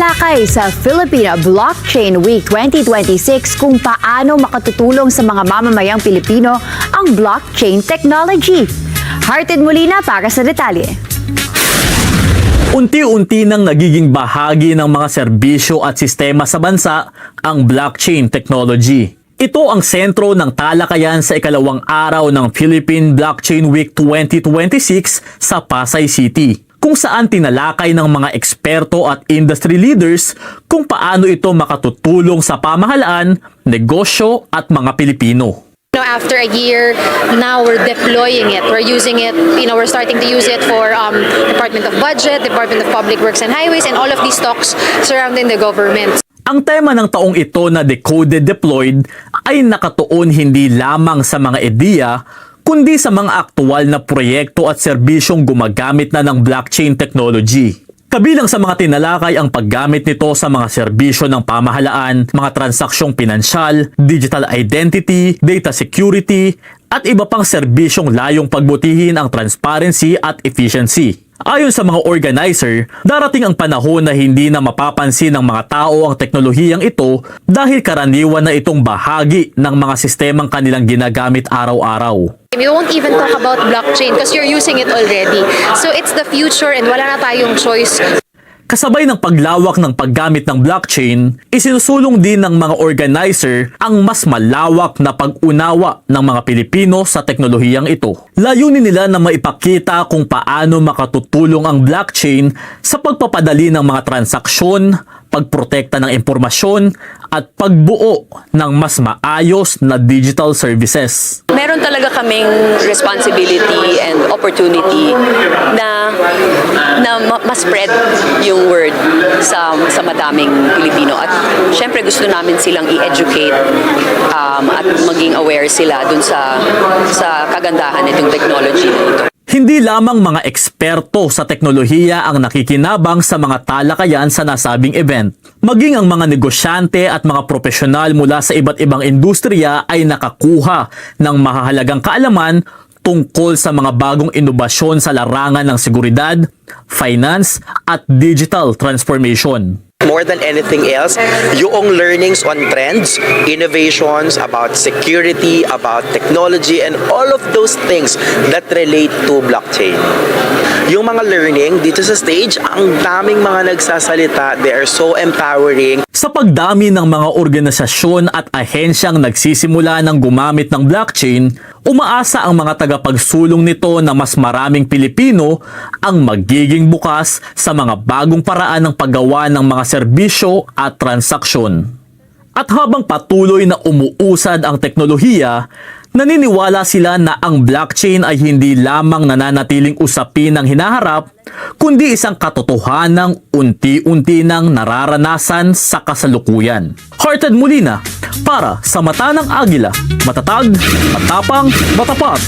Talakay sa Filipino Blockchain Week 2026 kung paano makatutulong sa mga mamamayang Pilipino ang blockchain technology. Hearted Molina para sa detalye. Unti-unti nang nagiging bahagi ng mga serbisyo at sistema sa bansa ang blockchain technology. Ito ang sentro ng talakayan sa ikalawang araw ng Philippine Blockchain Week 2026 sa Pasay City, kung saan tinalakay ng mga eksperto at industry leaders kung paano ito makatutulong sa pamahalaan, negosyo at mga Pilipino. After a year, now we're deploying it. We're using it, we're starting to use it for Department of Budget, Department of Public Works and Highways, and all of these talks surrounding the government. Ang tema ng taong ito na Decoded Deployed ay nakatuon hindi lamang sa mga ideya, kundi sa mga aktual na proyekto at serbisyong gumagamit na ng blockchain technology. Kabilang sa mga tinalakay ang paggamit nito sa mga serbisyo ng pamahalaan, mga transaksiyong pinansyal, digital identity, data security, at iba pang serbisyong layong pagbutihin ang transparency at efficiency. Ayon sa mga organizer, darating ang panahon na hindi na mapapansin ng mga tao ang teknolohiyang ito dahil karaniwan na itong bahagi ng mga sistemang kanilang ginagamit araw-araw. We won't even talk about blockchain because you're using it already. So it's the future and wala na tayong choice. Kasabay ng paglawak ng paggamit ng blockchain, isinusulong din ng mga organizer ang mas malawak na pag-unawa ng mga Pilipino sa teknolohiyang ito. Layunin nila na maipakita kung paano makatutulong ang blockchain sa pagpapadali ng mga transaksyon, pagprotekta ng impormasyon, at pagbuo ng mas maayos na digital services. Meron talaga kaming responsibility and opportunity na ma-spread yung word sa madaming Pilipino. At syempre gusto namin silang i-educate at maging aware sila dun sa kagandahan nitong technology na ito. Hindi lamang mga eksperto sa teknolohiya ang nakikinabang sa mga talakayan sa nasabing event. Maging ang mga negosyante at mga profesional mula sa iba't ibang industriya ay nakakuha ng mahahalagang kaalaman tungkol sa mga bagong inobasyon sa larangan ng seguridad, finance at digital transformation. More than anything else, yung learnings on trends, innovations about security, about technology, and all of those things that relate to blockchain. Yung mga learning dito sa stage, ang daming mga nagsasalita, they are so empowering. Sa pagdami ng mga organisasyon at ahensyang nagsisimula ng gumamit ng blockchain, umaasa ang mga tagapagsulong nito na mas maraming Pilipino ang magiging bukas sa mga bagong paraan ng paggawa ng mga serbisyo at transaksyon. At habang patuloy na umuusad ang teknolohiya, naniniwala sila na ang blockchain ay hindi lamang nananatiling usapin ng hinaharap, kundi isang katotohanang unti-unti nang nararanasan sa kasalukuyan. Hearted Molina para sa Mata ng Agila, matatag, matapang, matapat.